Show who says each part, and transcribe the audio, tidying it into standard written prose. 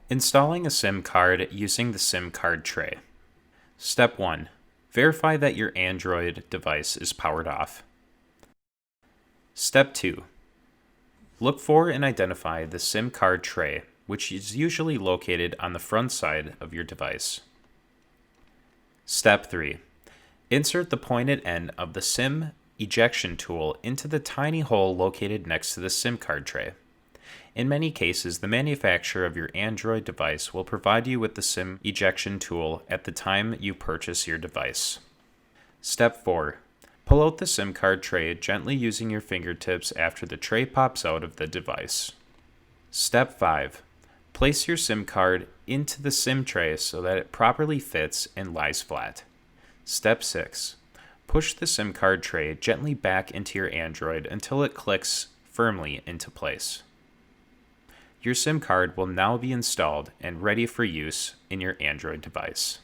Speaker 1: Installing a SIM card using the SIM card tray. Step 1. Verify that your Android device is powered off. Step 2. Look for and identify the SIM card tray, which is usually located on the front side of your device. Step 3. Insert the pointed end of the SIM ejection tool into the tiny hole located next to the SIM card tray. In many cases, the manufacturer of your Android device will provide you with the SIM ejection tool at the time you purchase your device. Step 4. Pull out the SIM card tray gently using your fingertips after the tray pops out of the device. Step 5. Place your SIM card into the SIM tray so that it properly fits and lies flat. Step 6. Push the SIM card tray gently back into your Android until it clicks firmly into place. Your SIM card will now be installed and ready for use in your Android device.